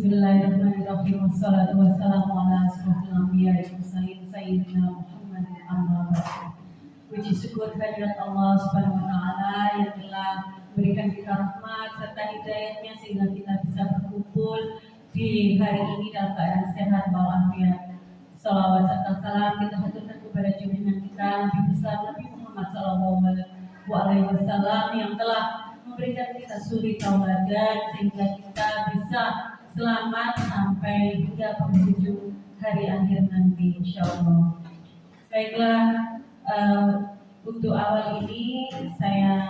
Bismillahirrahmanirrahim. Wassalatu wassalamu ala asyrofil anbiya'i wal mursalin sayyidina Muhammadin amma ba'du. Puji syukur kehadirat Allah Subhanahu wa taala yang telah memberikan kita rahmat serta hidayahnya sehingga kita bisa berkumpul di hari ini dalam keadaan sehat walafiat. Salawat serta salam kita haturkan kepada junjungan kita Nabi besar Nabi Muhammad SAW yang telah memberikan kita suri tauladan sehingga kita bisa selamat sampai hingga penghujung hari akhir nanti, insyaallah. Baiklah, untuk awal ini saya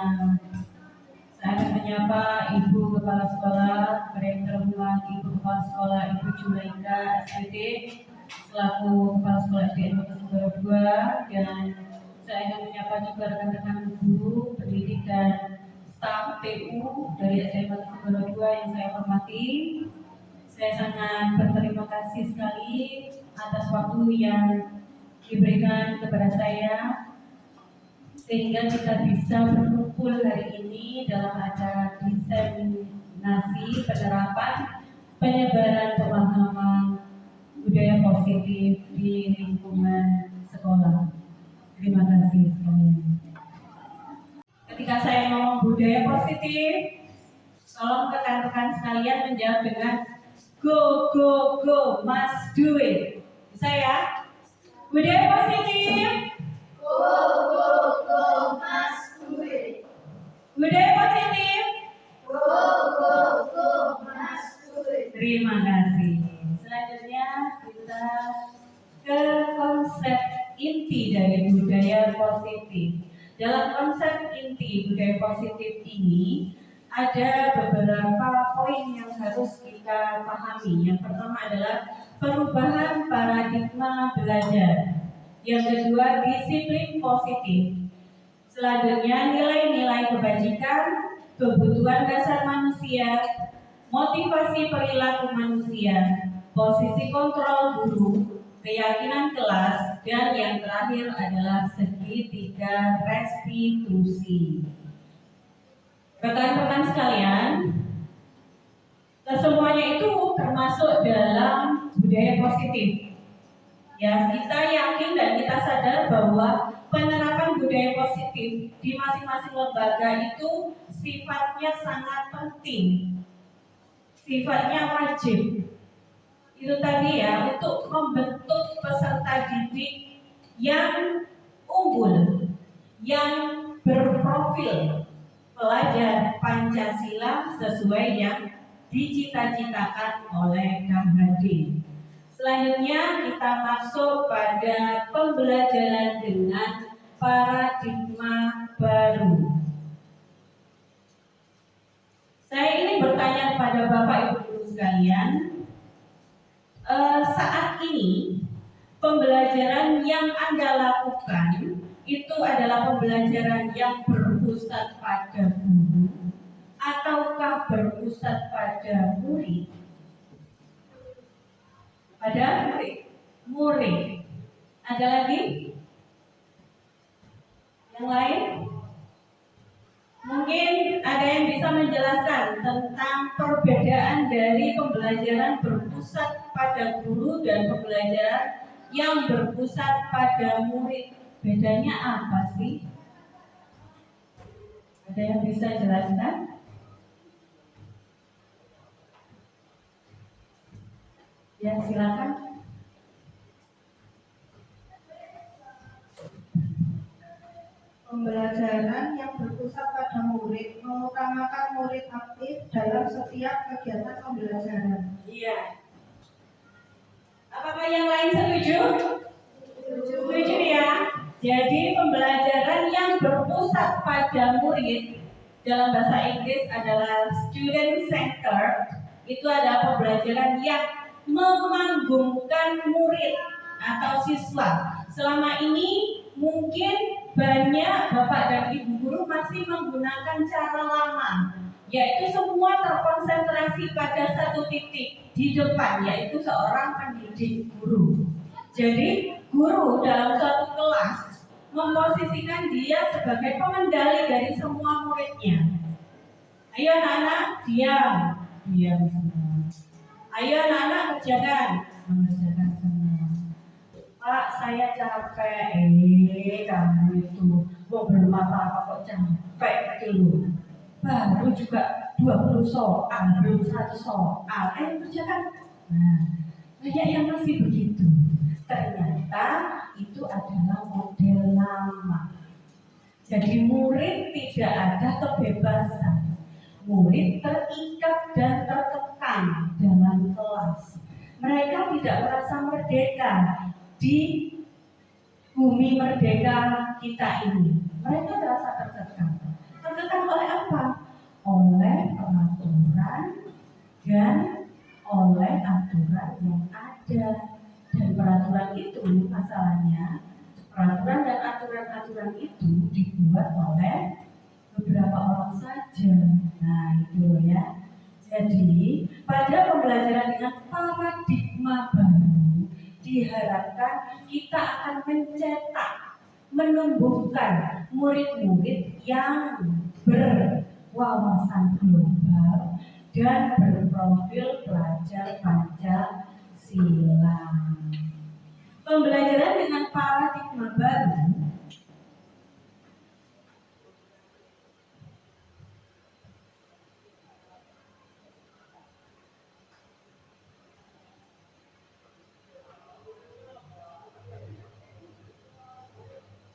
akan menyapa Ibu Kepala Sekolah, yang terhormat Ibu Kepala Sekolah Ibu Julaika SPD selaku Kepala Sekolah SDN Kota Tembagapura 2, dan saya akan menyapa juga rekan-rekan guru, pendidik dan staf TU dari SDN Kota Tembagapura 2 yang saya hormati. Saya sangat berterima kasih sekali atas waktu yang diberikan kepada saya sehingga kita bisa berkumpul hari ini dalam acara diseminasi penerapan penyebaran pemahaman budaya positif di lingkungan sekolah. Terima kasih sekalian. Ketika saya ngomong budaya positif, tolong rekan-rekan sekalian menjawab dengan go, go, go, must do it. Bisa ya? Budaya positif. Go, go, go, must do it. Budaya positif. Go, go, go, must do it. Terima kasih. Selanjutnya kita ke konsep inti dari budaya positif. Dalam konsep inti budaya positif ini ada beberapa poin yang harus kita pahami. Yang pertama adalah perubahan paradigma belajar. Yang kedua, disiplin positif. Selanjutnya, nilai-nilai kebajikan, kebutuhan dasar manusia, motivasi perilaku manusia, posisi kontrol guru, keyakinan kelas, dan yang terakhir adalah segitiga restitusi. Rekan-rekan sekalian, kesemuanya itu termasuk dalam budaya positif. Ya, kita yakin dan kita sadar bahwa penerapan budaya positif di masing-masing lembaga itu sifatnya sangat penting, sifatnya wajib. Itu tadi ya, untuk membentuk peserta didik yang unggul, yang berprofil pelajar Pancasila sesuai yang dicita-citakan oleh KHD. Selanjutnya kita masuk pada pembelajaran dengan paradigma baru. Saya ini bertanya kepada Bapak Ibu guru sekalian, saat ini pembelajaran yang Anda lakukan itu adalah pembelajaran yang berpusat pada guru ataukah berpusat pada murid? Pada murid. Ada lagi? Yang lain? Mungkin ada yang bisa menjelaskan tentang perbedaan dari pembelajaran berpusat pada guru dan pembelajaran yang berpusat pada murid. Bedanya apa sih? Ada yang bisa jelaskan? Ya, silakan. Pembelajaran yang berpusat pada murid mengutamakan murid aktif dalam setiap kegiatan pembelajaran. Iya. Apakah yang lain setuju? Setuju ya. Jadi pembelajaran yang berpusat pada murid dalam bahasa Inggris adalah student centered. Itu adalah pembelajaran yang memanggungkan murid atau siswa. Selama ini mungkin banyak Bapak dan Ibu guru masih menggunakan cara lama, yaitu semua terkonsentrasi pada satu titik di depan, yaitu seorang pendidik guru. Jadi guru dalam suatu kelas memposisikan dia sebagai pengendali dari semua muridnya. Ayo anak-anak, diam semua. Ayo anak-anak kerjakan. Mengerjakan semua. Pak, saya capek. Kamu itu belum apa-apa kok capek gitu. Baru juga 20 soal, belum 100 soal. Ayo kerjakan. Nah, banyak yang masih begitu. Ternyata itu adalah model lama. Jadi murid tidak ada kebebasan. Murid terikat dan tertekan dalam kelas. Mereka tidak merasa merdeka di bumi merdeka kita ini. Mereka merasa tertekan. Tertekan oleh apa? Oleh peraturan dan oleh aturan yang ada. Dan peraturan itu masalahnya, peraturan dan aturan-aturan itu dibuat oleh beberapa orang saja. Nah itu ya. Jadi pada pembelajaran dengan paradigma baru diharapkan kita akan mencetak, menumbuhkan murid-murid yang berwawasan global dan berprofil pelajar Pancasila. Pembelajaran dengan paradigma baru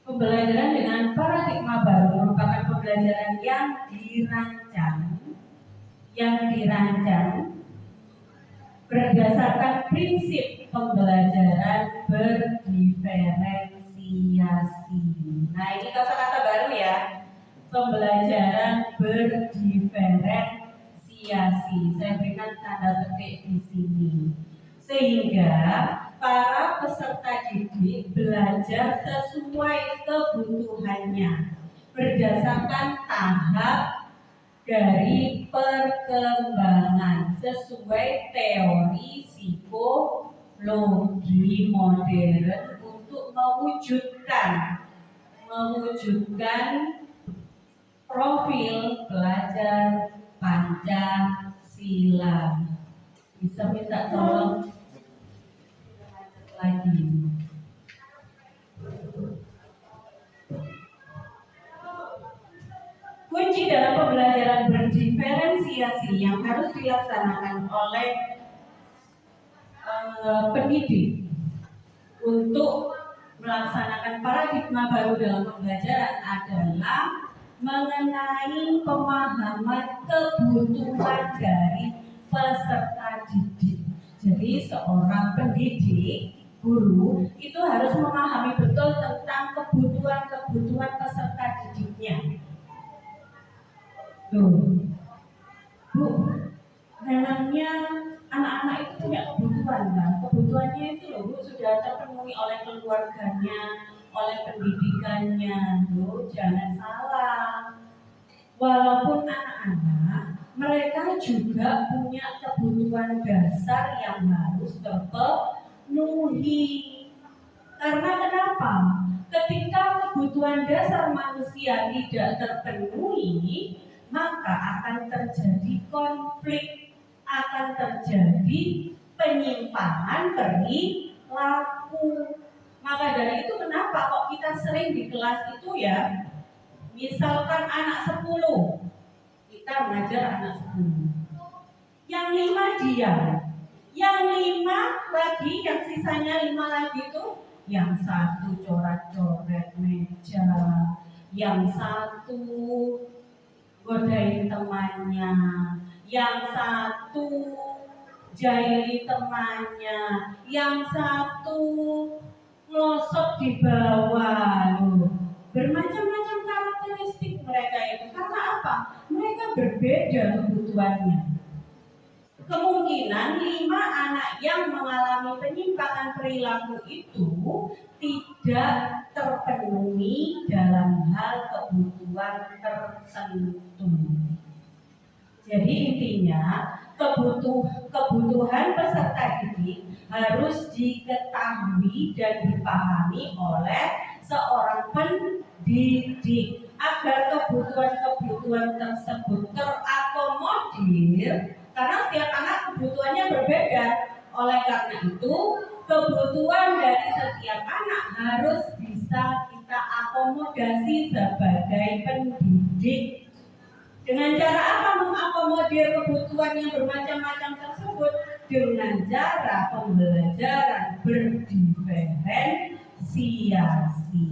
Pembelajaran dengan paradigma baru merupakan pembelajaran yang dirancang berdasarkan prinsip pembelajaran berdiferensiasi. Nah, ini kata-kata baru ya. Pembelajaran berdiferensiasi. Saya berikan tanda petik di sini. Sehingga para peserta didik belajar sesuai kebutuhannya berdasarkan tahap dari perkembangan sesuai teori psikologi modern untuk mewujudkan profil pelajar Pancasila. Bisa minta tolong lagi. Kunci dalam pembelajaran berdiferensiasi yang harus dilaksanakan oleh pendidik untuk melaksanakan paradigma baru dalam pembelajaran adalah mengenai pemahaman kebutuhan dari peserta didik. Jadi seorang pendidik, guru itu harus memahami betul tentang kebutuhan peserta didiknya. Tuh, Bu, memangnya anak-anak itu punya kebutuhan kan? Kebutuhannya itu loh, Bu, sudah terpenuhi oleh keluarganya, oleh pendidikannya. Loh, jangan salah. Walaupun anak-anak, mereka juga punya kebutuhan dasar yang harus terpenuhi. Karena kenapa? Ketika kebutuhan dasar manusia tidak terpenuhi, maka akan terjadi konflik, akan terjadi penyimpangan perilaku. Maka dari itu kenapa kok kita sering di kelas itu ya, misalkan anak 10, kita mengajar anak 10, yang 5 diam, yang 5 lagi, yang sisanya 5 lagi itu, yang 1 coret-coret meja, yang 1 godain temannya, yang 1 jahili temannya, yang 1 ngelosok di bawah. Loh, bermacam-macam karakteristik mereka itu. Karena apa? Mereka berbeda kebutuhannya. Kemungkinan 5 anak yang mengalami penyimpangan perilaku itu tidak terpenuhi dalam hal kebutuhan tertentu. Jadi intinya kebutuhan peserta didik harus diketahui dan dipahami oleh seorang pendidik agar kebutuhan tersebut terakomodir, karena setiap anak kebutuhannya berbeda itu kebutuhan dari setiap anak harus bisa kita akomodasi sebagai pendidik. Dengan cara apa mengakomodir kebutuhan yang bermacam-macam tersebut? Dengan cara pembelajaran berdiferensiasi.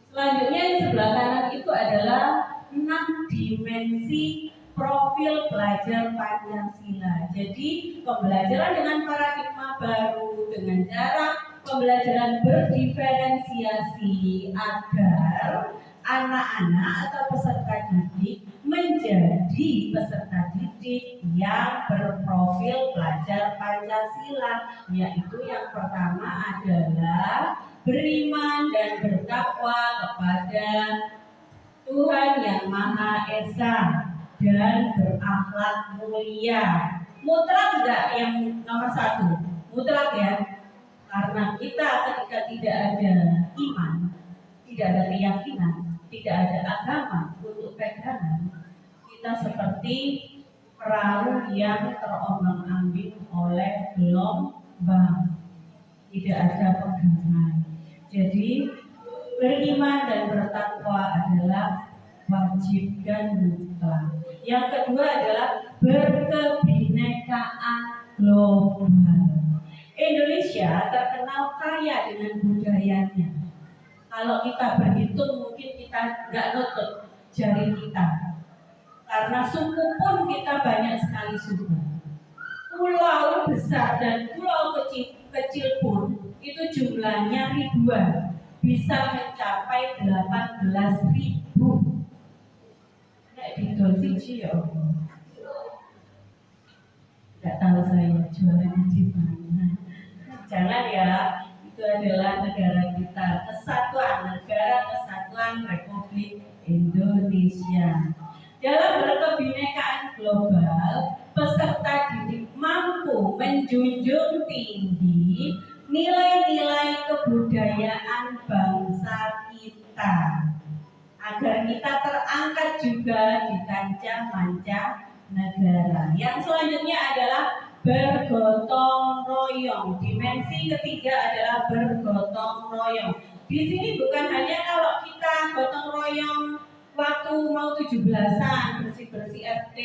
Selanjutnya di sebelah kanan itu adalah 6 dimensi profil pelajar Pancasila. Jadi pembelajaran dengan paradigma baru, dengan cara pembelajaran berdiferensiasi agar anak-anak atau peserta didik menjadi peserta didik yang berprofil pelajar Pancasila, yaitu yang pertama adalah beriman dan bertakwa kepada Tuhan Yang Maha Esa dan berakhlak mulia. Mutlak enggak yang nomor 1? Mutlak ya, karena kita ketika tidak ada iman, tidak ada keyakinan, tidak ada agama untuk pegangan, kita seperti perahu yang terombang-ambing oleh gelombang, tidak ada pegangan. Jadi beriman dan bertakwa adalah wajib dan mutlak. Yang kedua adalah berkebinekaan global. Indonesia terkenal kaya dengan budayanya. Kalau kita berhitung mungkin kita nggak nutup jari kita, karena suku pun kita banyak sekali suku. Pulau besar dan pulau kecil pun itu jumlahnya ribuan, bisa mencapai 18.000. Nek didol siji ya Allah. Nggak tahu saya jualannya di mana. Jangan ya, itu adalah negara kita, negara kesatuan Republik Indonesia. Dalam berkebinekaan global, peserta didik mampu menjunjung tinggi nilai-nilai kebudayaan bangsa kita, agar kita terangkat juga di kancah mancanegara. Yang selanjutnya adalah bergotong royong. Dimensi ketiga adalah bergotong royong. Di sini bukan hanya kalau kita gotong royong waktu mau 17-an bersih-bersih RT,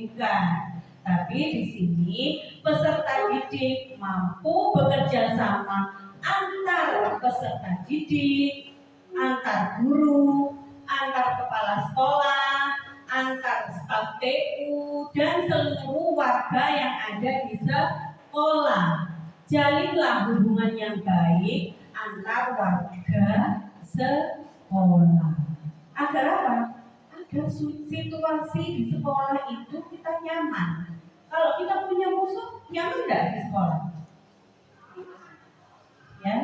bukan. Tapi di sini peserta didik mampu bekerja sama antar peserta didik, antar guru, antar kepala sekolah, antar staf TU, dan seluruh warga yang ada di sekolah. Jalinlah hubungan yang baik antar warga sekolah. Agar apa? Agar situasi di sekolah itu kita nyaman. Kalau kita punya musuh, nyaman nggak di sekolah? Ya.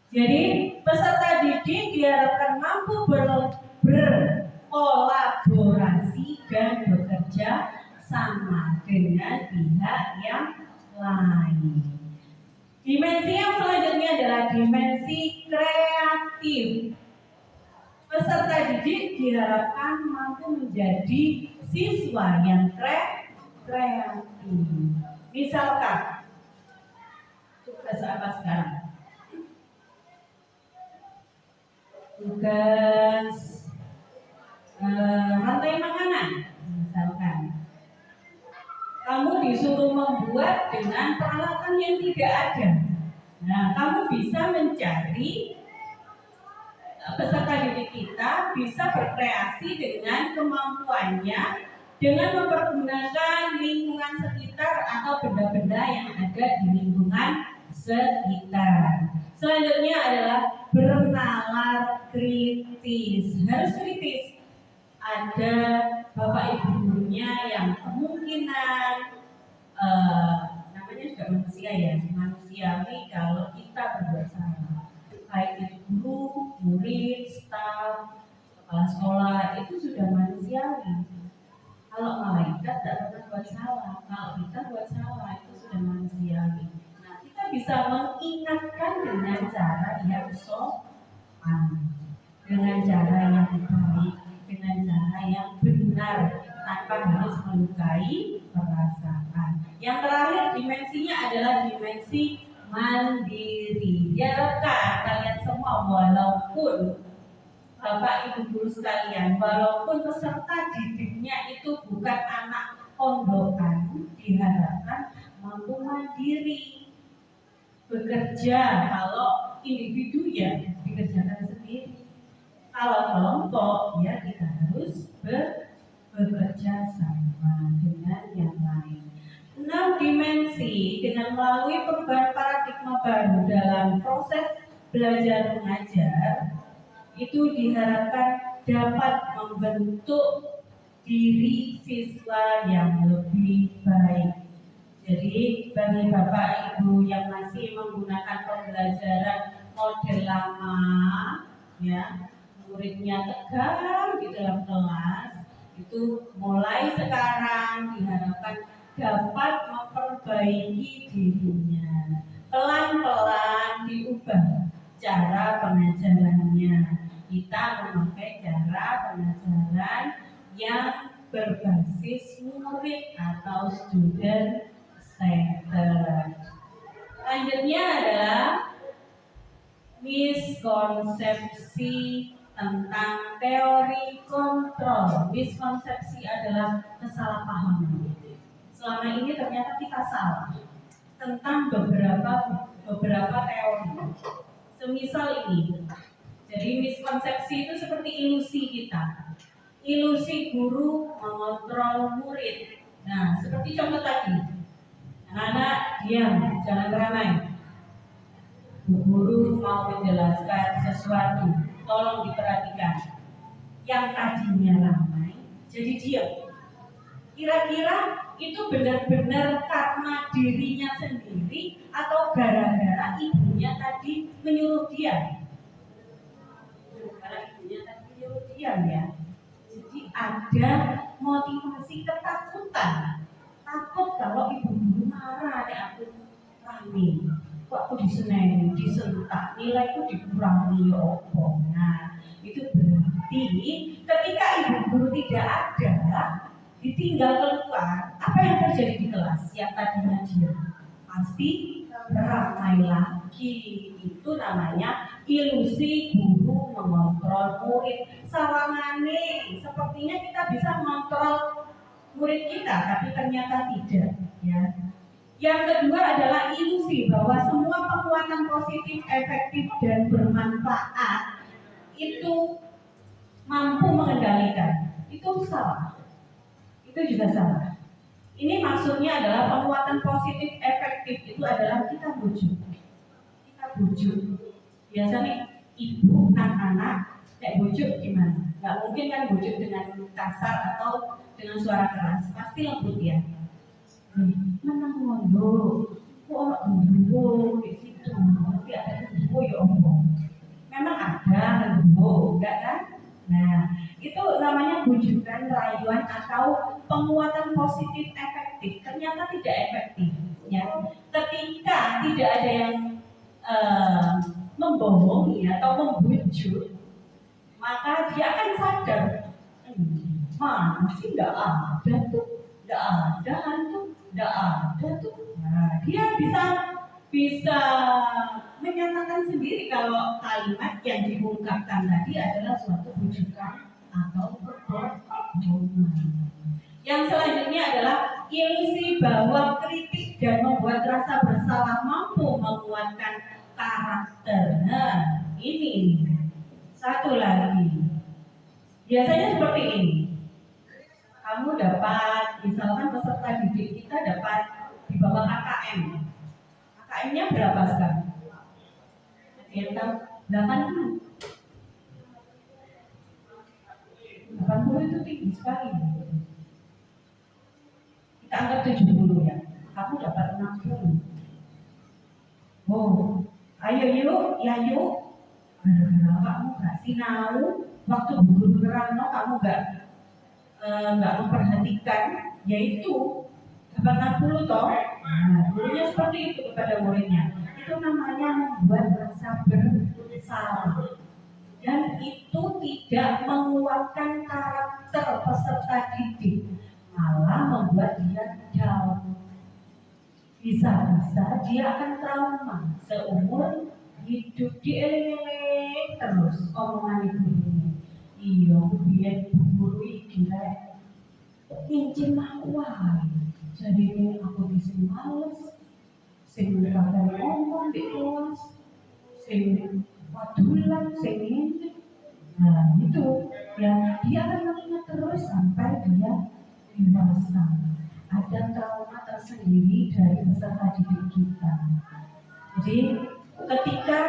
Jadi peserta didik diharapkan mampu berkolaborasi dan bekerja sama dengan pihak yang lain. Dimensi yang selanjutnya adalah dimensi kreatif. Peserta didik diharapkan mampu menjadi siswa yang kreatif. Misalkan, tugas apa sekarang? Tugas rantai makanan, misalkan. Kamu disuruh membuat dengan peralatan yang tidak ada. Nah, kamu bisa mencari peserta didik kita bisa berkreasi dengan kemampuannya dengan mempergunakan lingkungan sekitar atau benda-benda yang ada di lingkungan sekitar. Selanjutnya adalah bernalar kritis. Harus kritis. Ada bapak ibu gurunya yang kemungkinan namanya juga manusia ya, manusiawi kalau kita berbuat salah. Baik itu guru, murid, staf, kepala sekolah itu sudah manusiawi. Kalau malaikat tidak pernah buat salah, kalau kita buat salah itu sudah manusiawi. Nah, kita bisa mengingatkan dengan cara yang sopan, dengan cara yang baik, dengan cara yang benar, tanpa harus melukai perasaan. Yang terakhir dimensinya adalah dimensi mandiri. Diharapkan kalian semua walaupun Bapak Ibu guru sekalian, walaupun peserta didiknya itu bukan anak pondokan, diharapkan mampu mandiri, bekerja. Kalau individu ya dikerjakan sendiri. Kalau kelompok ya kita harus bekerja sama dengan yang lain. 6 dimensi dengan melalui perubahan paradigma baru dalam proses belajar mengajar itu diharapkan dapat membentuk diri siswa yang lebih baik. Jadi bagi Bapak Ibu yang masih menggunakan pembelajaran model lama, ya muridnya tegang di dalam kelas, itu mulai sekarang diharapkan dapat memperbaiki dirinya. Pelan-pelan diubah cara pengajarannya. Kita memakai cara pengajaran yang berbasis murid atau student center. Selanjutnya adalah miskonsepsi tentang teori kontrol. Miskonsepsi adalah kesalahpahaman. Selama ini ternyata kita salah tentang beberapa teori. Semisal ini. Jadi miskonsepsi itu seperti ilusi kita. Ilusi guru mengontrol murid. Nah, seperti contoh tadi. Anak-anak diam, jangan ramai. Guru mau menjelaskan sesuatu, tolong diperhatikan. Yang tadinya ramai, jadi diam. Kira-kira itu benar-benar karena dirinya sendiri atau gara-gara ibunya tadi menyuruh dia? Karena ibunya tadi menyuruh diam ya. Jadi ada motivasi ketakutan. Takut kalau ibu guru marah, aku rame. Kok aku diseneni, disentak, nilaiku dikurangi opo. Nah, itu berarti ketika ibu guru tidak ada, ditinggal keluar, apa yang terjadi di kelas? Yang tadinya dia pasti ramai lagi. Itu namanya ilusi guru mengontrol murid. Sawangane, sepertinya kita bisa mengontrol murid kita, tapi ternyata tidak. Ya. Yang kedua adalah ilusi bahwa semua penguatan positif, efektif, dan bermanfaat itu mampu mengendalikan. Itu salah. Itu juga salah. Ini maksudnya adalah penguatan positif, efektif itu adalah kita bujuk. Kita bujuk. Biasanya ibu, anak-anak, kayak bujuk gimana? Gak mungkin kan bujuk dengan kasar atau dengan suara keras. Pasti lembut ya. Menang ngondo, kok orang gendruwo di situ, tapi ada gendruwo ya omong. Memang ada gendruwo, enggak kan? Nah, itu namanya bujukan, rayuan atau penguatan positif efektif. Ternyata tidak efektif. Ya, ketika tidak ada yang membohongi atau membujuk, maka dia akan sadar, mana sih nggak ada tuh, nggak ada hantu. Tidak ada tuh. Nah, dia bisa menyatakan sendiri kalau kalimat yang diungkapkan tadi adalah suatu bujukan atau perbohongan. Yang selanjutnya adalah ilusi bahwa kritik dan membuat rasa bersalah mampu menguatkan karakter. Nah, ini satu lagi. Biasanya seperti ini. Kamu dapat, misalkan peserta didik kita dapat di bawah KKM. KKM-nya berapa sekarang? Ada yang tahu? 80. 80 itu tinggi sekali. Kita anggap 70 ya. Kamu dapat 60. Oh, ayo yuk, ya yuk. Gara-gara kamu gak sinau, waktu guru nerangno kamu nggak memperhatikan, yaitu 80 toh. Nah, gurunya seperti itu kepada muridnya. Itu namanya membuat rasa bersalah, dan itu tidak menguatkan karakter peserta didik. malah membuat dia down. Bisa-bisa dia akan trauma seumur hidup, dieling-eling terus omongan ibunya. Iya, biyen guru iki rek ngincin aku wae. Jadi aku di sini males, sing kadang ngomong di kelas, sing wadulan, sing ini. Nah itu ya, dia akan mengingat terus sampai dia dewasa. Ada trauma tersendiri dari peserta didik kita. Jadi ketika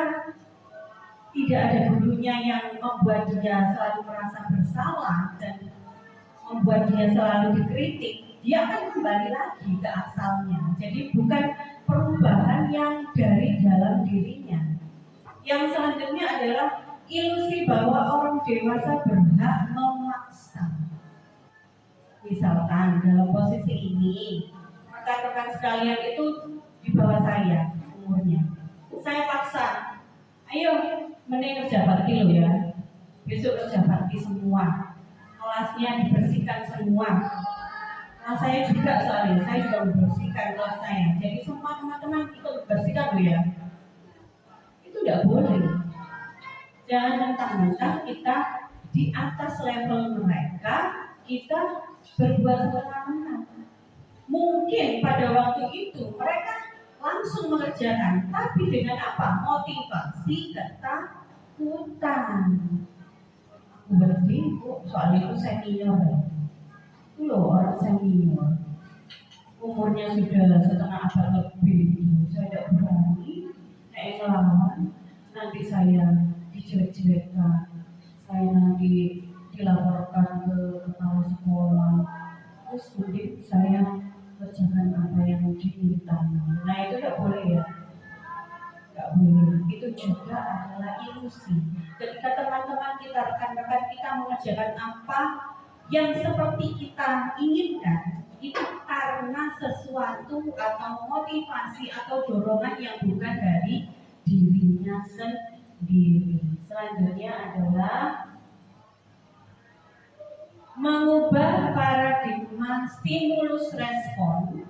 tidak ada gurunya yang membuat dia selalu merasa bersalah dan membuat dia selalu dikritik, dia akan kembali lagi ke asalnya. Jadi bukan perubahan yang dari dalam dirinya. Yang selanjutnya adalah ilusi bahwa orang dewasa berhak memaksa. Misalkan dalam posisi ini, rekan-rekan sekalian itu di bawah saya umurnya. Saya paksa, ayo mending kerja bakti lo ya. Besok kerja bakti semua. Kelasnya dibersihkan semua. Nah saya juga soalnya, saya juga membersihkan kelas saya. Jadi semua teman-teman ikut bersihkan lo ya. Itu tidak boleh. Jangan mentang-mentang kita di atas level mereka, kita berbuat semena-mena. Mungkin pada waktu itu mereka langsung mengerjakan, tapi dengan apa? Motivasi ketakutan. Aku berhenti, soalnya itu senior. Itu loh orang senior. Umurnya sudah setengah abad lebih. Saya tidak berani naik ngelawan. Nanti saya dijelek-jelekan, saya nanti dilaporkan ke kepala sekolah, terus kemudian saya kerjakan apa yang diminta. Nah itu tidak boleh ya, tidak boleh. Itu juga adalah ilusi. Ketika teman-teman kita, rekan-rekan kita mengerjakan apa yang seperti kita inginkan, itu karena sesuatu atau motivasi atau dorongan yang bukan dari dirinya sendiri. Selanjutnya adalah mengubah paradigma stimulus respon.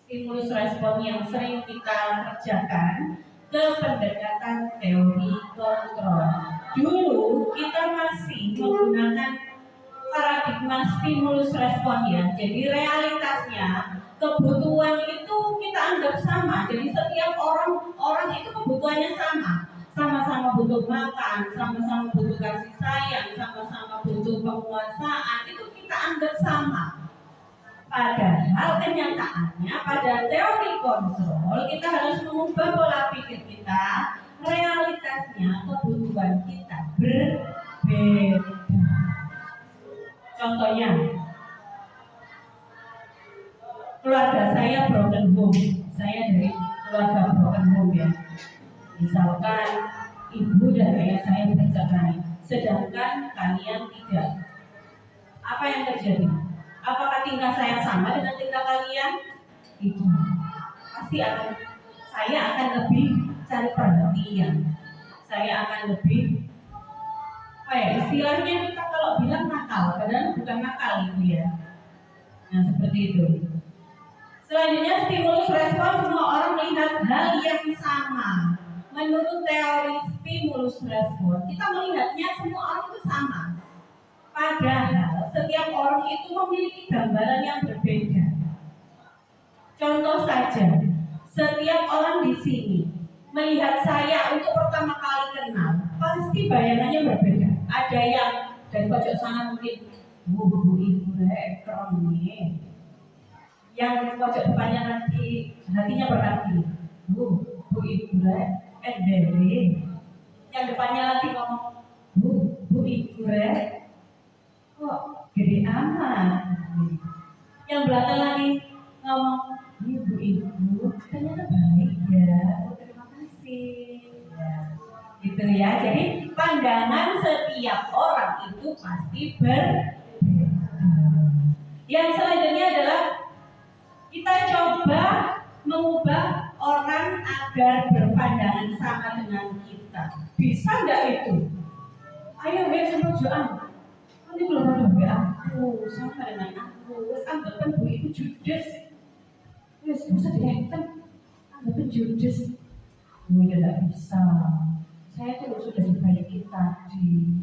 Stimulus respon yang sering kita kerjakan ke pendekatan teori kontrol. Dulu kita masih menggunakan paradigma stimulus respon ya. Jadi realitasnya kebutuhan itu kita anggap sama. Jadi setiap orang itu kebutuhannya sama. Sama-sama butuh makan, sama-sama butuh kasih sayang, sama-sama butuh penguasaan. Itu kita anggap sama. Padahal kenyataannya pada teori kontrol kita harus mengubah pola pikir kita. Realitasnya kebutuhan kita berbeda. Contohnya, keluarga saya broken home. Saya dari keluarga broken home ya. Misalkan ibu dan ayah saya bercerai, sedangkan kalian tidak. Apa yang terjadi? Apakah tingkah saya sama dengan tingkah kalian? Tidak. Pasti saya akan lebih cari perhatian. Saya akan lebih istilahnya kita kalau bilang nakal, padahal bukan nakal itu ya. Nah seperti itu. Selanjutnya stimulus respon, semua orang melihat hal yang sama. Menurut teori stimulus respon, kita melihatnya semua orang itu sama. Padahal setiap orang itu memiliki gambaran yang berbeda. Contoh saja, setiap orang di sini melihat saya untuk pertama kali kenal, pasti bayangannya berbeda. Ada yang dari pojok sana mungkin, bu ibu keren nih. Yang pojok depannya nanti hatinya berarti, bu ibu endele. Yang depannya lagi ngomong, bu ibu kok gede amat. Yang belakang lagi ngomong, ibu ternyata baik ya. Terima kasih. Ya. Gitu ya. Jadi pandangan setiap orang itu pasti berbeda. Yang selanjutnya adalah kita coba mengubah orang agar berpandangan sama dengan kita. Bisa enggak itu? Ayo sama Joan. Nanti belum ada WA aku. aku, sama dengan aku. Wes anggapan Bu itu judes. Wes bisa diekten. Anggapan judes. Bu ya tidak bisa. Saya tuh sudah dibaiki tadi.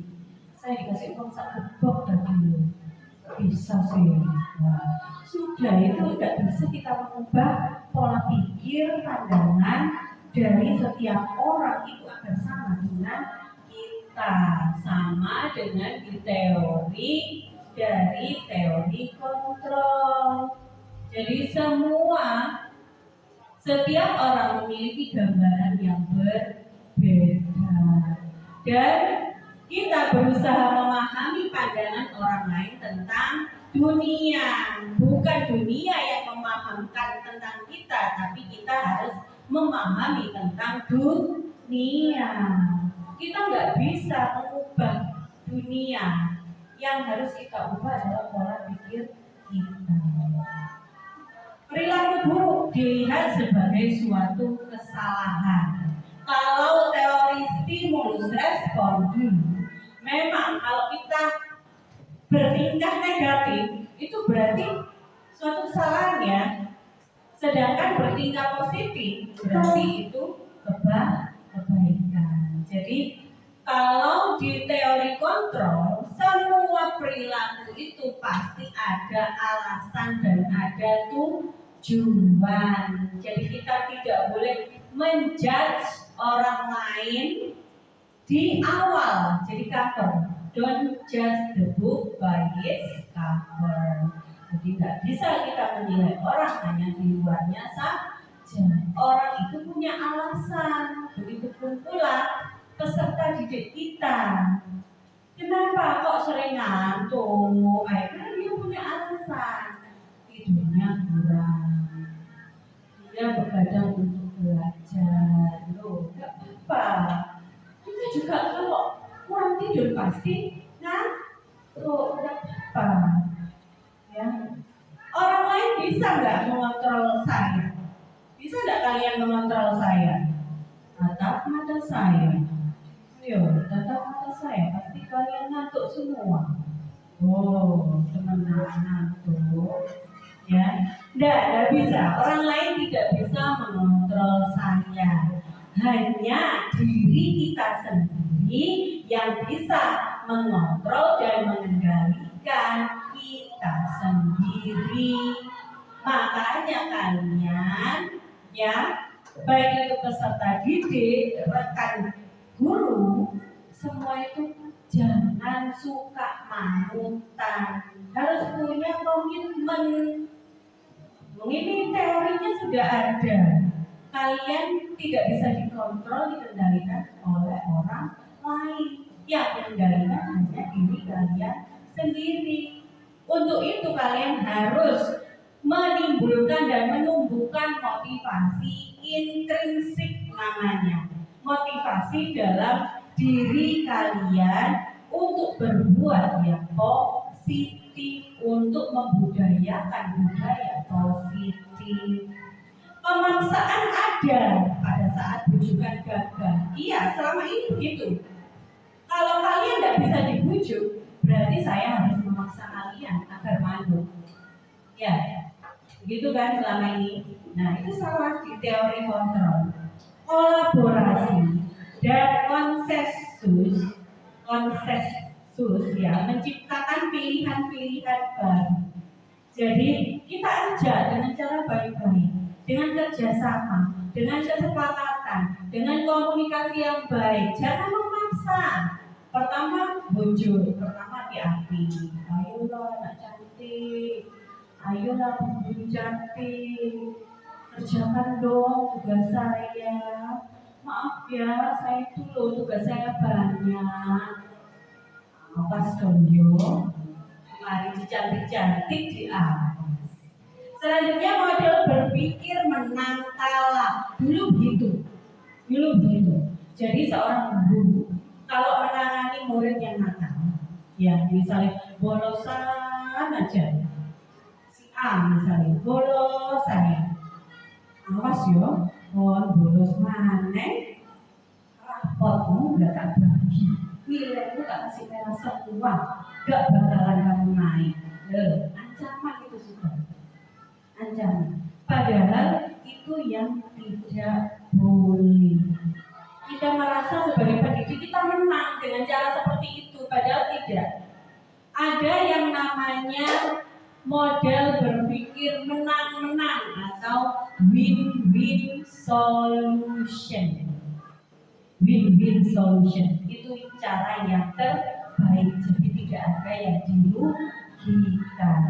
Saya dikasih uang sak gebok tadi. Bisa sih. Nah, sudah itu tidak bisa kita mengubah pola pikir, pandangan dari setiap orang itu akan sama dengan kita, sama dengan di teori dari teori kontrol. Jadi setiap orang memiliki gambaran yang berbeda dan kita berusaha memahami pandangan orang lain tentang dunia, bukan dunia yang memahamkan tentang kita, tapi kita harus memahami tentang dunia. Kita nggak bisa mengubah dunia, yang harus kita ubah adalah pola pikir kita. Perilaku buruk dilihat sebagai suatu kesalahan. Kalau teori stimulus respon dulu, memang kalau kita bertingkah negatif itu berarti suatu kesalahan ya. Sedangkan bertingkah positif berarti itu kebaikan. Jadi kalau di teori kontrol, semua perilaku itu pasti ada alasan dan ada tujuan. Jadi kita tidak boleh menjudge orang lain di awal. Jadi cover. Don't judge the book by its cover. Jadi tidak bisa kita menilai orang hanya di luarnya saja. Orang itu punya alasan. Begitupun pula peserta didik kita. Kenapa kok sering ngantuk? Karena dia punya alasan. Tidurnya kurang. Dia begadang untuk belajar. Loh, gak apa-apa. Kita juga kalau kurang tidur pasti ngantuk. Gak apa-apa. Ya. Orang lain bisa nggak mengontrol saya? Bisa nggak kalian mengontrol saya? Tatap mata saya. Yo, tatap mata saya. Pasti kalian ngantuk semua. Oh, teman-teman ngantuk. Ya, tidak bisa. Orang lain tidak bisa mengontrol saya. Hanya diri kita sendiri yang bisa mengontrol dan mengendalikan kita sendiri. Makanya kalian, ya, baik itu peserta didik, rekan guru, semua itu jangan suka manutkan. Harus punya komitmen. Ini teorinya sudah ada. Kalian tidak bisa dikontrol, dikendalikan oleh orang lain. Yang mengendalikan hanya diri kalian sendiri. Untuk itu kalian harus menimbulkan dan menumbuhkan motivasi intrinsik namanya. Motivasi dalam diri kalian untuk berbuat yang positif, untuk membudayakan budaya positif. Pemaksaan ada pada saat bujukan gagal. Iya, selama ini begitu. Kalau kalian tidak bisa dibujuk, berarti saya harus memaksa kalian agar manut. Ya, begitu kan selama ini. Nah, itu salah di teori kontrol. Kolaborasi dan konsensus ya, menciptakan pilihan-pilihan baru. Jadi kita ajak dengan cara baik-baik, dengan kerjasama, dengan kesepakatan, dengan komunikasi yang baik. Jangan memaksa. Pertama bujuk, pertama diapi. Ayolah anak cantik, ayolah bu cantik, kerjakan dong tugas saya. Maaf ya, saya itu loh tugas saya banyak. Awas dong yo. Mari cantik-cantik di atas. Selanjutnya model berpikir menang kalah. Dulu begitu. Jadi seorang guru kalau menangani murid yang nakal, ya misalnya bolosan aja, si A misalnya bolos saya, awas yo, bolos maneh, rapotmu gak tak bagi, nilaimu tak kasih merah semua, gak bakalan kamu naik. Ancaman itu sudah ancaman. Padahal itu yang tidak boleh. Kita merasa sebagai pendidik kita menang dengan cara seperti itu, padahal tidak. Ada yang namanya model berpikir menang-menang atau win-win solution. Win-win solution itu cara yang terbaik, jadi tidak ada yang dirugikan.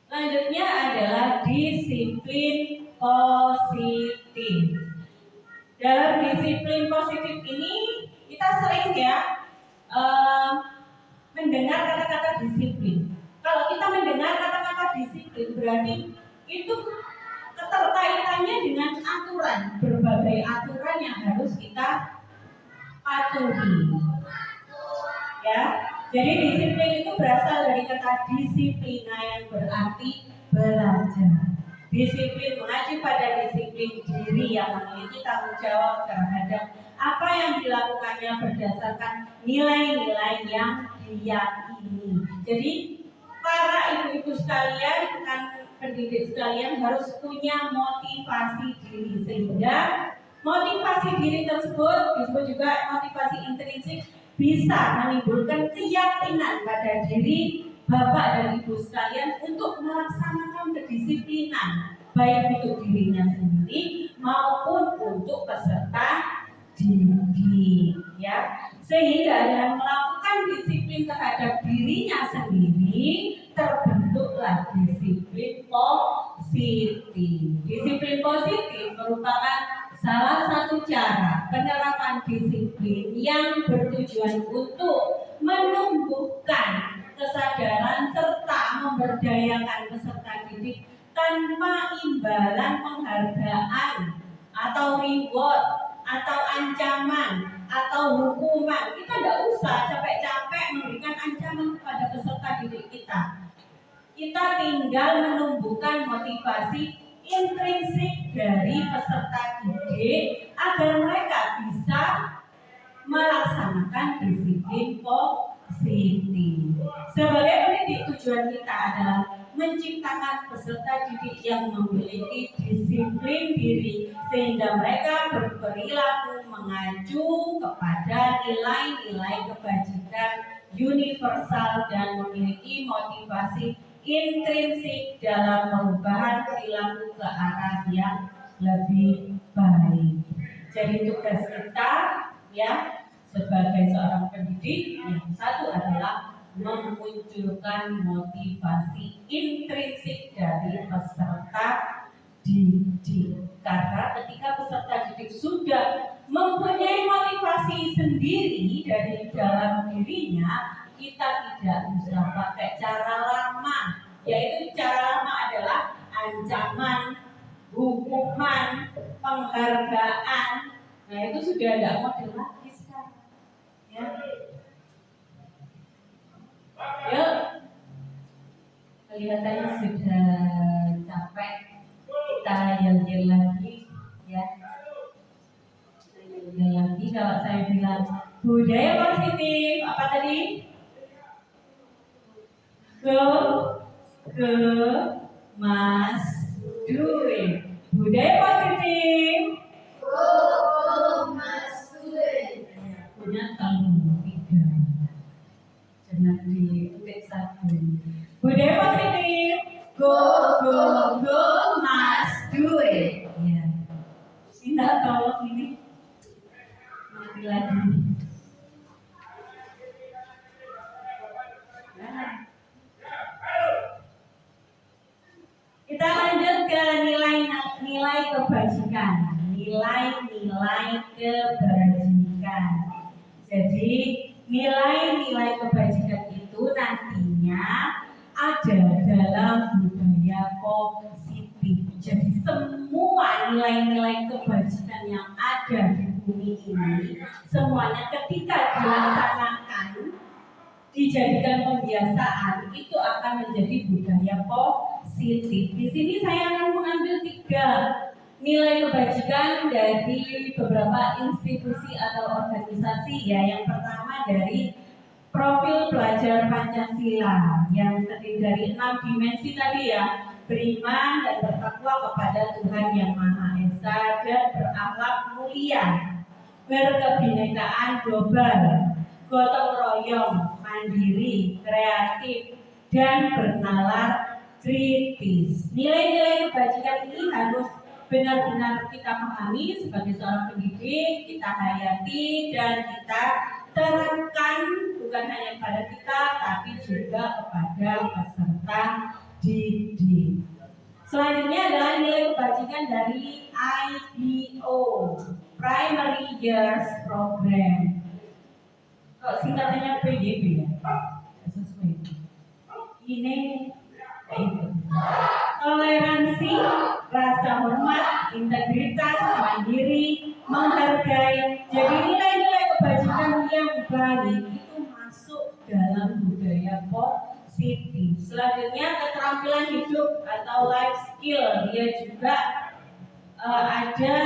Selanjutnya adalah disiplin positif. Dalam disiplin positif ini kita sering mendengar kata-kata disiplin. Kalau kita mendengar kata-kata disiplin berarti itu keterkaitannya dengan aturan, berbagai aturan yang harus kita patuhi. Ya, jadi disiplin itu berasal dari kata disiplina yang berarti belajar. Disiplin mengacu pada disiplin diri yang memiliki tanggung jawab terhadap apa yang dilakukannya berdasarkan nilai-nilai yang diyakini. Jadi para ibu-ibu sekalian dan pendidik sekalian harus punya motivasi diri, sehingga motivasi diri tersebut disebut juga motivasi intrinsik, bisa menimbulkan keyakinan pada diri Bapak dan Ibu sekalian untuk melaksanakan kedisiplinan, baik untuk dirinya sendiri maupun untuk peserta didik, ya. Sehingga dengan melakukan disiplin terhadap dirinya sendiri terbentuklah disiplin positif. Disiplin positif merupakan salah satu cara penerapan disiplin yang bertujuan untuk menumbuhkan kesadaran serta memberdayakan peserta didik tanpa imbalan penghargaan atau reward atau ancaman atau hukuman. Kita tidak usah capek-capek memberikan ancaman kepada peserta didik kita. Kita tinggal menumbuhkan motivasi intrinsik dari peserta didik agar mereka bisa melaksanakan disiplin positif. Sebagai pendidik, tujuan kita adalah menciptakan peserta didik yang memiliki disiplin diri sehingga mereka berperilaku mengacu kepada nilai-nilai kebajikan universal dan memiliki motivasi intrinsik dalam perubahan perilaku ke arah yang lebih baik. Jadi tugas kita ya sebagai seorang pendidik yang satu adalah memunculkan motivasi intrinsik dari peserta didik. Karena ketika peserta didik sudah mempunyai motivasi sendiri dari dalam dirinya, kita tidak usah pakai cara lama. Yaitu cara lama adalah ancaman, hukuman, penghargaan. Nah itu sudah tidak model lagi sekarang. Ya. Yuk, kelihatannya sudah capek. Kita yel-yel lagi, ya. Yel-yel lagi. Kalau saya bilang budaya positif, apa tadi? Go, mas, do it. Budaya positif. Go, mas, do it. Punya tahun 3. Jangan diketik 1. Budaya positif. Go, mas, do it. Ya. Indah tolong ini. Mati lagi. Nah. Kita lanjut ke nilai kebajikan. Nilai-nilai kebajikan. Jadi nilai-nilai kebajikan itu nantinya ada dalam budaya positif. Jadi semua nilai-nilai kebajikan yang ada di bumi ini, semuanya ketika dilaksanakan, dijadikan kebiasaan, itu akan menjadi budaya positif. Di sini saya akan mengambil 3 nilai kebajikan dari beberapa institusi atau organisasi ya. Yang pertama dari profil pelajar belajar Pancasila yang terdiri dari 6 dimensi tadi ya, beriman dan bertakwa kepada Tuhan Yang Maha Esa dan berakhlak mulia, berkebinekaan global, gotong royong, mandiri, kreatif, dan bernalar kritis. Nilai-nilai kebajikan ini harus benar-benar kita pahami sebagai seorang pendidik, kita hayati dan kita terapkan bukan hanya pada kita tapi juga kepada peserta didik. Selanjutnya adalah nilai kebajikan dari IBO, Primary Years Program. Kok singkatannya PYB ya? Sesuai. Ini toleransi, rasa hormat, integritas, mandiri, menghargai. Jadi nilai-nilai kebajikan yang baik itu masuk dalam budaya positif. Selanjutnya keterampilan hidup atau life skill, dia juga ada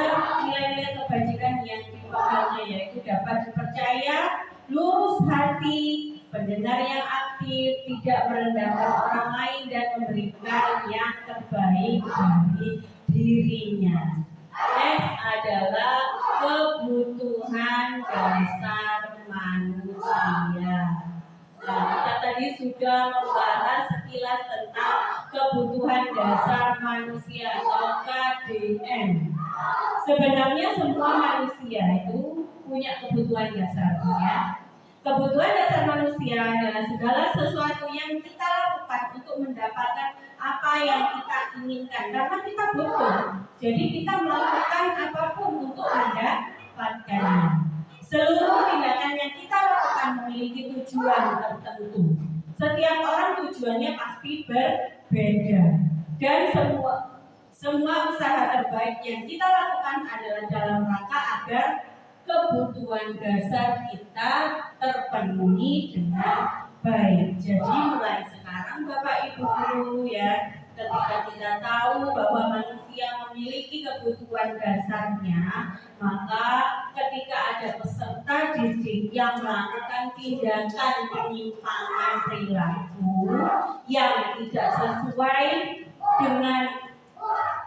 nilai-nilai kebajikan yang dipegangnya, yaitu dapat dipercaya, lurus hati, pendengar yang aktif, tidak merendahkan orang lain dan memberikan yang terbaik dari dirinya. Next adalah kebutuhan dasar manusia. Nah, kita tadi sudah membahas sekilas tentang kebutuhan dasar manusia atau KDM. Sebenarnya semua manusia itu punya kebutuhan dasarnya. Kebutuhan dasar manusia adalah segala sesuatu yang kita lakukan untuk mendapatkan apa yang kita inginkan. Karena kita butuh, jadi kita melakukan apapun untuk mendapatkannya. Seluruh tindakan yang kita lakukan memiliki tujuan tertentu. Setiap orang tujuannya pasti berbeda. Dan semua usaha terbaik yang kita lakukan adalah dalam rangka agar kebutuhan dasar kita terpenuhi dengan baik. Jadi mulai sekarang Bapak Ibu guru ya, ketika kita tahu bahwa manusia memiliki kebutuhan dasarnya, maka ketika ada peserta didik yang melakukan tindakan penyimpangan perilaku yang tidak sesuai dengan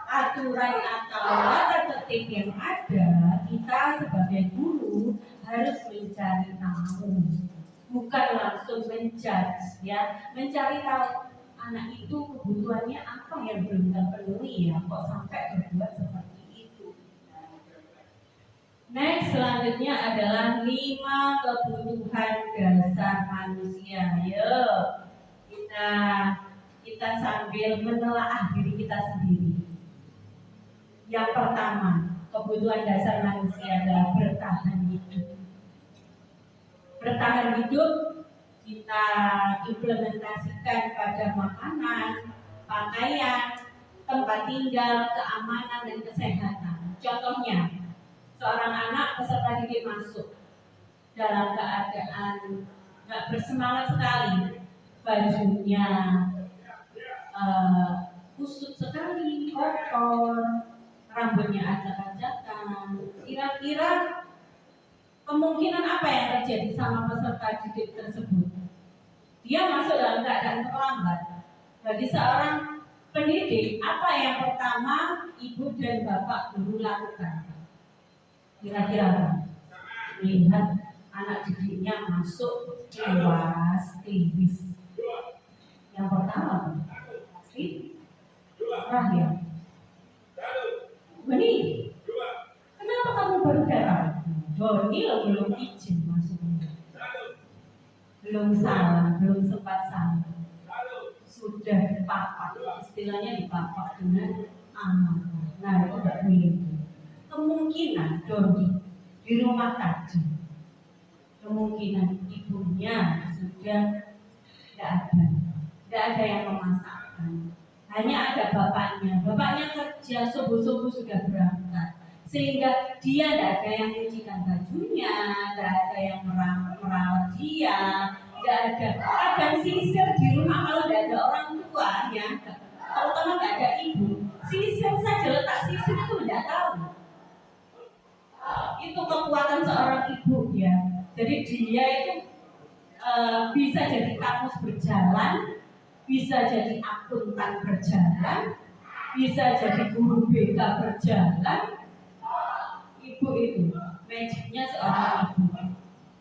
aturan atau tata tertib yang ada, kita sebagai guru harus mencari tahu, bukan langsung menjudge ya, mencari tahu anak itu kebutuhannya apa yang belum terpenuhi ya, kok sampai berbuat seperti itu. Next, selanjutnya adalah 5 kebutuhan dasar manusia. Yuk, kita sambil menelaah diri kita sendiri. Yang pertama, kebutuhan dasar manusia adalah bertahan hidup. Bertahan hidup kita implementasikan pada makanan, pakaian, tempat tinggal, keamanan, dan kesehatan. Contohnya, seorang anak peserta didik masuk dalam keadaan nggak bersemangat sekali, bajunya kusut sekali, kotor, rambutnya acak-acakan. Kira-kira kemungkinan apa yang terjadi sama peserta didik tersebut? Dia masuk dalam keadaan terlambat. Bagi seorang pendidik, apa yang pertama ibu dan bapak guru lakukan? Kira-kira melihat anak didiknya masuk kelas klinis. Yang pertama, ya. Beni, kenapa kamu baru datang? Doni lo belum izin masuknya. Belum salah, belum sempat salah. Sudah dipapak, istilahnya dipapak dengan aman. Nah, itu tidak boleh. Kemungkinan Doni di rumah tadi, kemungkinan ibunya sudah tidak ada yang memasakkan. Hanya ada bapaknya. Bapaknya kerja subuh-subuh sudah berangkat, sehingga dia tidak ada yang mencucikan bajunya, tidak ada yang merawat dia, tidak ada kadang sisir di rumah kalau tidak ada orang tua ya, terutama tidak ada ibu. Sisir saja, letak sisir itu tidak tahu. Itu kekuatan seorang ibu ya. Jadi dia itu bisa jadi kamus berjalan, bisa jadi akuntan berjalan, bisa jadi guru BK berjalan. Ibu itu magicnya seorang ibu.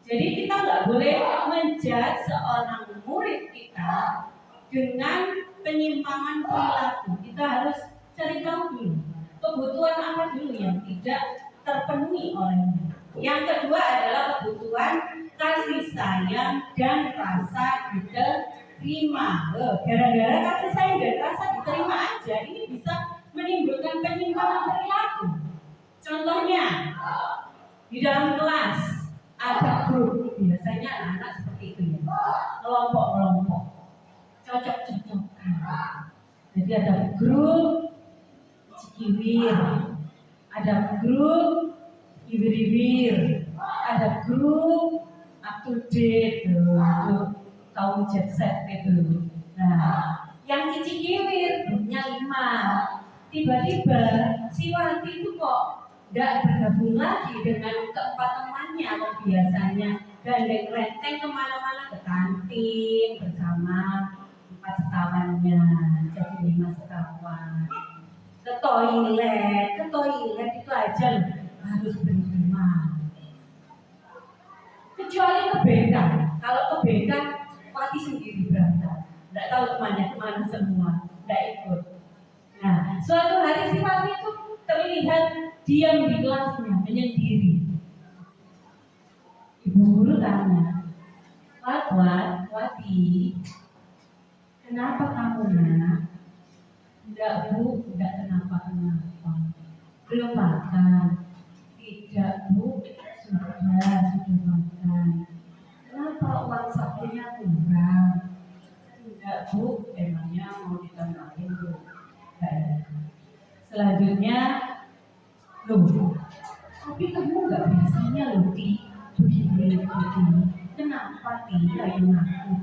Jadi kita nggak boleh menjudge seorang murid kita dengan penyimpangan perilaku. Kita harus cari tahu dulu kebutuhan apa dulu yang tidak terpenuhi olehnya. Yang kedua adalah kebutuhan kasih sayang dan rasa diterima. Gara-gara kasih sayang dan rasa diterima aja ini bisa menimbulkan penyimpangan perilaku. Contohnya di dalam kelas ada grup, biasanya anak-anak seperti itu ya, kelompok-kelompok, cocok-cocokan. Jadi ada grup cikiwir, ada grup iwir-iwir, ada grup up to date, kaum jet set itu. Nah, yang cikiwir grupnya 5. Tiba-tiba si Wati itu kok tidak bergabung lagi dengan keempat temannya yang biasanya gandeng renteng kemana-mana, ke kantin bersama 4 sekawannya, jadi 5 sekawan, ke toilet itu aja loh, harus berlima. Kecuali ke BK, kalau ke BK Wati sendiri berangkat, tidak tahu kemana semua, tidak ikut. Nah, suatu hari si Wati itu terlihat diam di kelasnya menyendiri. Ibu guru tanya, Wati, kenapa kamu nak? Tidak bu, tidak kenapa. Belum makan? Tidak bu, sudah makan. Kenapa uang sakunya kurang? Tidak bu, emangnya mau ditambahin bu? Selanjutnya, loh, tapi kamu nggak biasanya loh begini. Kenapa ayo ngaku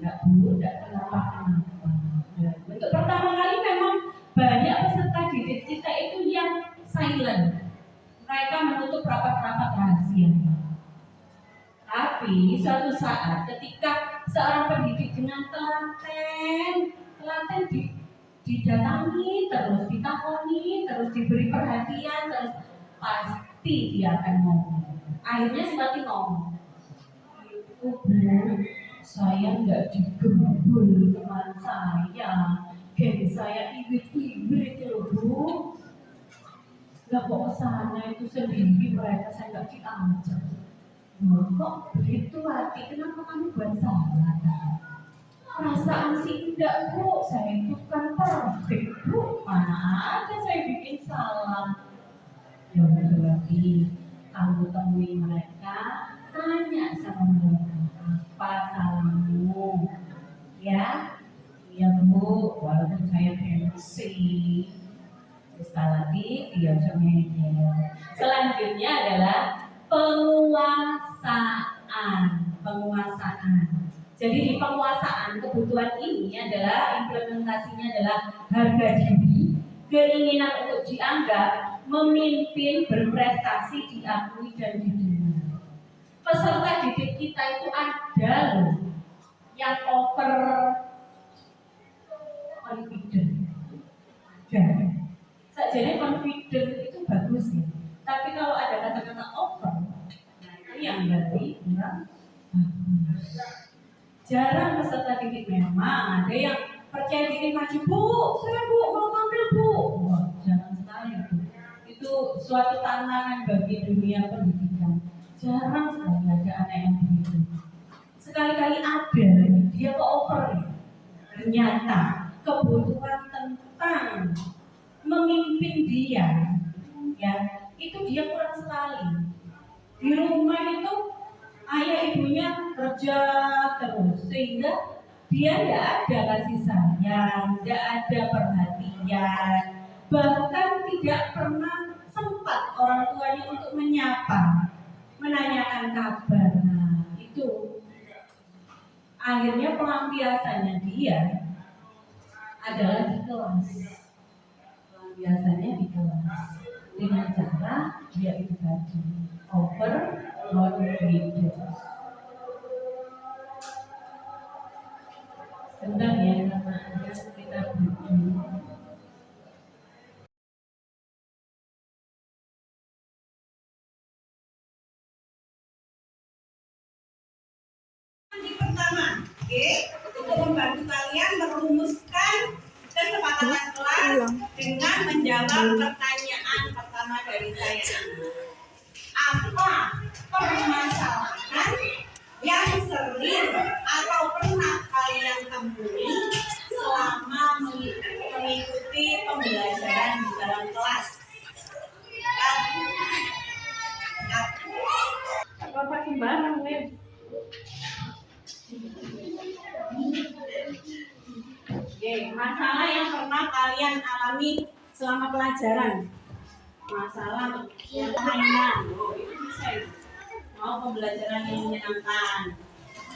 Nggak bu, nggak kenapa. Untuk pertama kali memang banyak peserta didik kita itu yang silent. Mereka menutup rapat-rapat rahasia. Tapi suatu saat ketika seorang pendidik dengan telaten didatangi, terus ditakoni, terus diberi perhatian, terus pasti dia akan ngomong. Akhirnya seperti ngomong, Ibu, saya nggak digembul teman saya, geng saya iwit-iwit loh bu. Nggak kok kesana itu sendiri mereka, saya nggak diajak. Kok begitu Wati, kenapa kamu buat salah? Perasaan sih enggak bu, saya itu kan perfect bu, mana ada saya bikin salah. Ya berarti kamu temui mereka, tanya sama mereka apa salahmu, ya? Iya bu, walaupun saya pensi. Sekali lagi dia cemenya. Selanjutnya adalah penguasaan. Jadi di penguasaan kebutuhan ini adalah implementasinya adalah harga diri, keinginan untuk dianggap, memimpin, berprestasi, diakui dan diterima. Peserta didik kita itu ada loh yang over confident. Dan sajane confident itu bagus ya. Tapi kalau ada kata-kata over, nah itu yang berarti kurang bagus. Jarang peserta didik memang ada yang percaya diri maju, bu, saya bu mau tampil bu. Wah, jarang sekali itu. Itu suatu tantangan bagi dunia pendidikan. Jarang sekali ada anak yang begitu. Sekali-kali ada, dia kok over ya. Ternyata kebutuhan tentang memimpin dia, ya itu dia kurang sekali. Di rumah itu ayah ibunya kerja terus sehingga dia tidak ada kasih sayang, tidak ada perhatian, bahkan tidak pernah sempat orang tuanya untuk menyapa, menanyakan kabar. Nah, itu akhirnya pelampiasannya dia adalah di kelas. Pelampiasannya di kelas dengan cara dia itu tadi over confidence. Bentar ya, karena ada sekitar 7. Pertama, oke, untuk membantu kalian merumuskan kesepakatan kelas dengan menjawab pertanyaan pertama dari saya. Apa permasalahan yang sering atau pernah kalian temui selama mengikuti pembelajaran di dalam kelas? Bapak sembarang, Web. Oke, masalah yang pernah kalian alami selama pelajaran. Masalah yang permainan. Oh, itu bisa itu. Mau pembelajaran yang menyenangkan.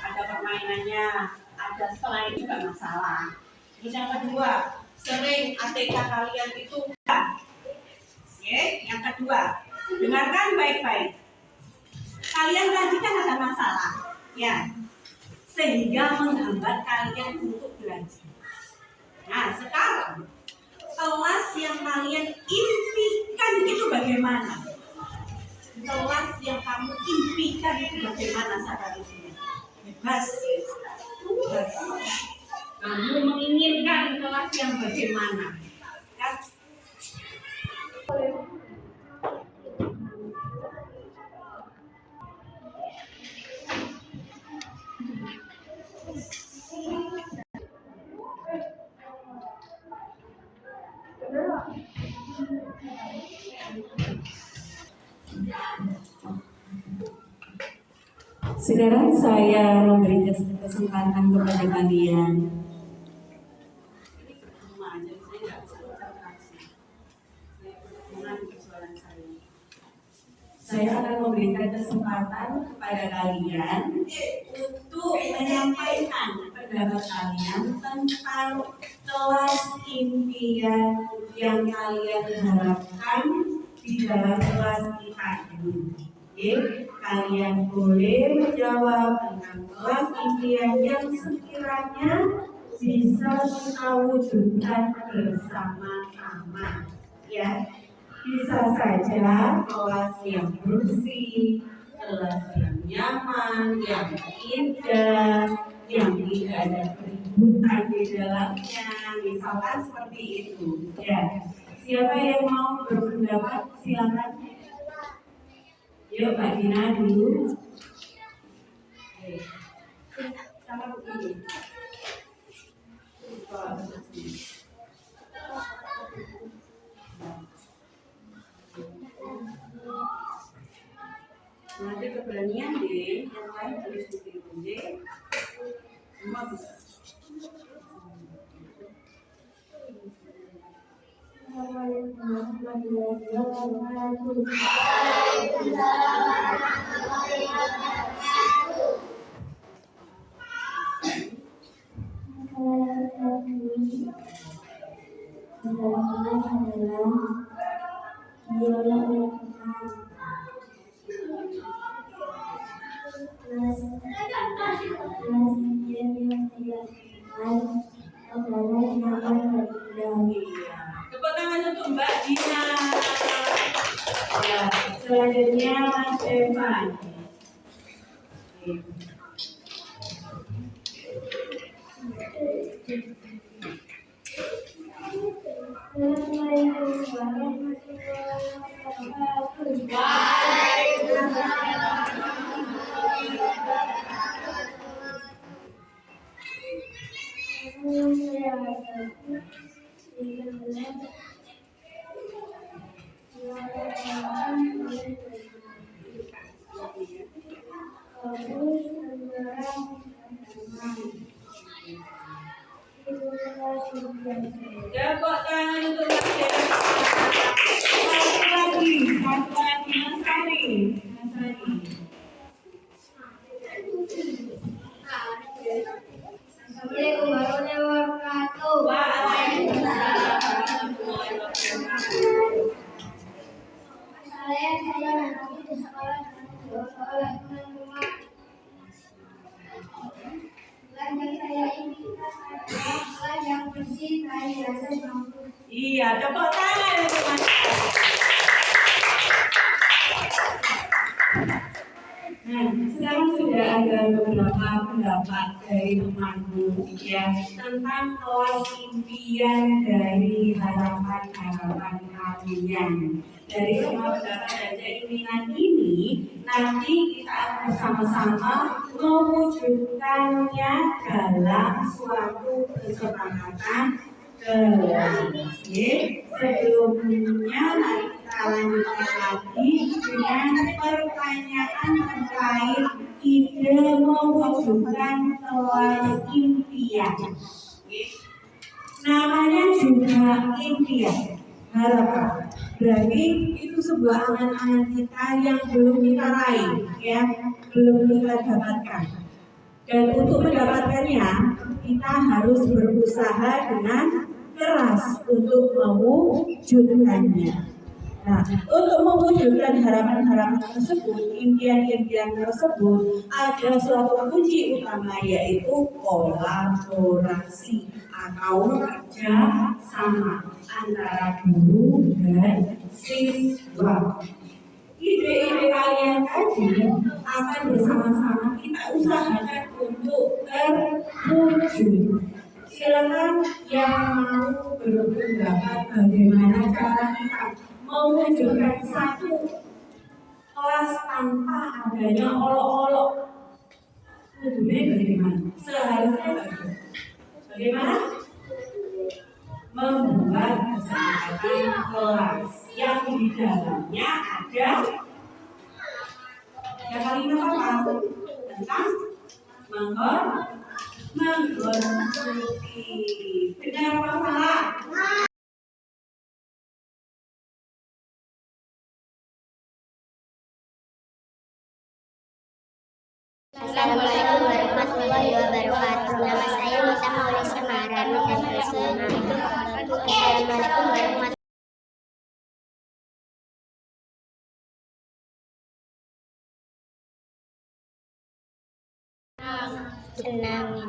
Ada permainannya, ada selain juga masalah. Terus yang kedua, sering ATK kalian itu oke, yang kedua, dengarkan baik-baik. Kalian tadi kan ada masalah, ya, sehingga menghambat kalian untuk belajar. Nah, sekarang kelas yang kalian impikan itu bagaimana? Kelas yang kamu impikan itu bagaimana seharusnya? Bebas. Kamu menginginkan kelas yang bagaimana? Kan? Sekarang saya memberi kesempatan kepada kalian. Saya akan memberikan kesempatan kepada kalian untuk menyampaikan pendapat kalian tentang kelas impian yang kalian harapkan di dalam kelas kita ini. Oke, kalian boleh menjawab tentang kelas impian yang sekiranya bisa kita wujudkan bersama-sama. Ya, bisa saja kelas yang bersih, kelas yang nyaman, yang indah, yang tidak ada keributan di dalamnya, misalkan seperti itu. Ya, siapa yang mau berpendapat silakan. Yuk, Mbak Dina dulu. Sama begini. Nanti keberanian deh, yang lain harus ditiru deh. Semua bisa. Tepuk tangan untuk Mbak Dina. Ya, selanjutnya Mas Evan. Tepuk tangan untuk Mas Evan. Satu lagi Mas Sari. Mas Sari. Assalamualaikum warahmatullahi wabarakatuh. Waalaikumsalam warahmatullahi wabarakatuh. Saya nanti di sekolah oleh teman rumah. Belajar saya ini kita Iya, tepuk tangan untuk Mas. Nah, sekarang sudah ada beberapa pendapat dari temanku ya tentang kelas impian dari harapan-harapan kalian. Dari semua pendapat dan keinginan ini, nanti kita akan bersama-sama mewujudkannya dalam suatu kesepakatan kelas. Sebelumnya mari kita lanjutkan lagi dengan pertanyaan terkait ide mewujudkan kelas impian. Namanya juga impian, harapan. Berarti itu sebuah angan-angan kita yang belum kita raih, ya, belum kita dapatkan. Dan untuk mendapatkannya, kita harus berusaha dengan keras untuk mewujudkannya. Nah, untuk mewujudkan harapan-harapan tersebut, impian-impian tersebut, ada suatu kunci utama yaitu kolaborasi atau kerja sama antara guru dan siswa. Ide-ide kalian tadi akan bersama-sama kita usahakan untuk terwujud. Silakan yang mau berpendapat bagaimana cara kita mewujudkan satu kelas tanpa adanya olok-olok. Tujuannya bagaimana? Seharusnya bagaimana? Membuat kesepakatan kelas yang di dalamnya ada kalimat apa? Tentang mengkonsumsi. Benar apa salah? Assalamualaikum warahmatullahi wabarakatuh. Nama saya Nita Mauli Samara Medan Kusuma. Assalamualaikum warahmatullahi wabarakatuh. Senang.